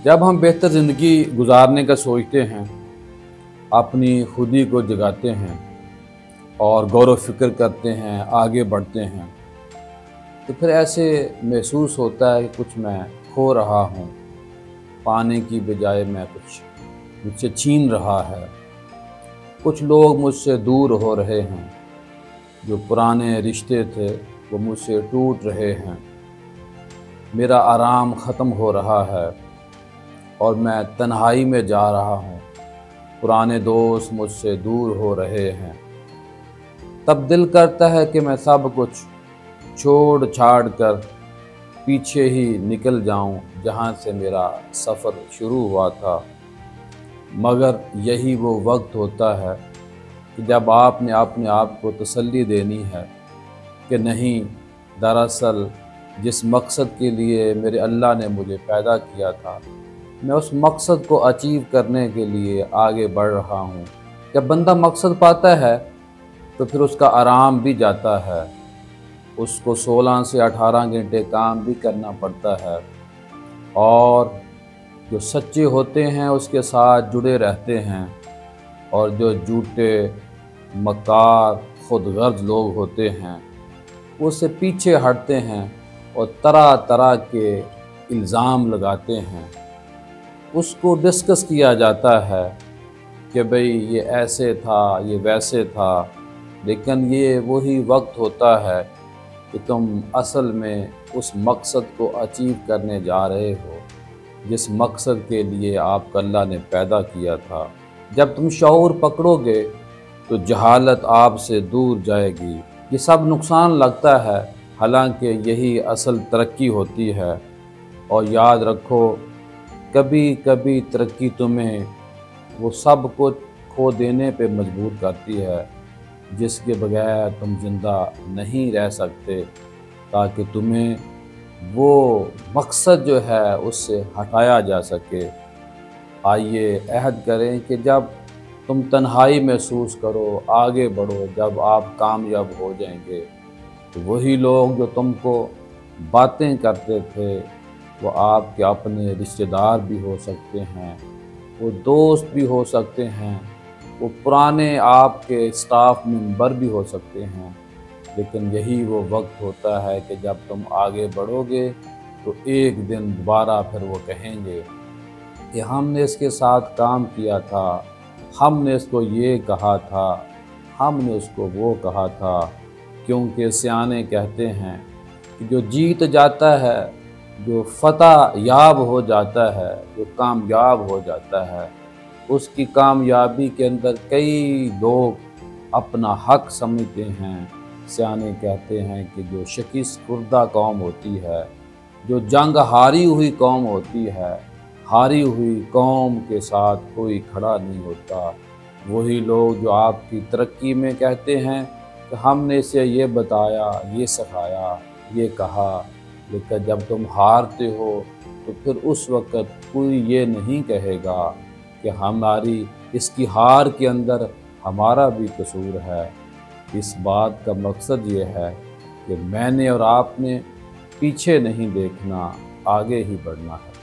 जब हम बेहतर ज़िंदगी गुजारने का सोचते हैं, अपनी खुदी को जगाते हैं और गौर व फिक्र करते हैं, आगे बढ़ते हैं, तो फिर ऐसे महसूस होता है कि कुछ मैं खो रहा हूँ, पाने की बजाय मैं कुछ मुझसे छीन रहा है। कुछ लोग मुझसे दूर हो रहे हैं, जो पुराने रिश्ते थे वो मुझसे टूट रहे हैं। मेरा आराम ख़त्म हो रहा है और मैं तन्हाई में जा रहा हूँ। पुराने दोस्त मुझसे दूर हो रहे हैं। तब दिल करता है कि मैं सब कुछ छोड़ छाड़ कर पीछे ही निकल जाऊं, जहां से मेरा सफ़र शुरू हुआ था। मगर यही वो वक्त होता है कि जब आपने अपने आप को तसल्ली देनी है कि नहीं, दरअसल जिस मकसद के लिए मेरे अल्लाह ने मुझे पैदा किया था, मैं उस मकसद को अचीव करने के लिए आगे बढ़ रहा हूँ। जब बंदा मकसद पाता है तो फिर उसका आराम भी जाता है। उसको 16 से 18 घंटे काम भी करना पड़ता है और जो सच्चे होते हैं उसके साथ जुड़े रहते हैं, और जो झूठे मक्कार खुदगर्ज लोग होते हैं वो उससे पीछे हटते हैं और तरह तरह के इल्ज़ाम लगाते हैं। उसको डिस्कस किया जाता है कि भाई ये ऐसे था, ये वैसे था, लेकिन ये वही वक्त होता है कि तुम असल में उस मकसद को अचीव करने जा रहे हो जिस मकसद के लिए आपको अल्लाह ने पैदा किया था। जब तुम शऊर पकड़ोगे तो जहालत आपसे दूर जाएगी। ये सब नुकसान लगता है, हालांकि यही असल तरक्की होती है। और याद रखो, कभी कभी तरक्की तुम्हें वो सब कुछ खो देने पे मजबूर करती है जिसके बगैर तुम ज़िंदा नहीं रह सकते, ताकि तुम्हें वो मकसद जो है उससे हटाया जा सके। आइए अहद करें कि जब तुम तन्हाई महसूस करो, आगे बढ़ो, जब आप कामयाब हो जाएंगे तो वही लोग जो तुमको बातें करते थे वो आपके अपने रिश्तेदार भी हो सकते हैं, वो दोस्त भी हो सकते हैं, वो पुराने आपके स्टाफ मेंबर भी हो सकते हैं। लेकिन यही वो वक्त होता है कि जब तुम आगे बढ़ोगे तो एक दिन दोबारा फिर वो कहेंगे कि हमने इसके साथ काम किया था, हमने इसको ये कहा था, हमने उसको वो कहा था। क्योंकि सियाने कहते हैं कि जो जीत जाता है, जो फतह याब हो जाता है, जो कामयाब हो जाता है, उसकी कामयाबी के अंदर कई लोग अपना हक समझते हैं। सियाने कहते हैं कि जो शिकस्त खुर्दा कौम होती है, जो जंग हारी हुई कौम होती है, हारी हुई कौम के साथ कोई खड़ा नहीं होता। वही लोग जो आपकी तरक्की में कहते हैं कि हमने इसे ये बताया, ये सिखाया, ये कहा, लेकिन जब तुम हारते हो तो फिर उस वक़्त कोई ये नहीं कहेगा कि हमारी इसकी हार के अंदर हमारा भी कसूर है। इस बात का मकसद ये है कि मैंने और आपने पीछे नहीं देखना, आगे ही बढ़ना है।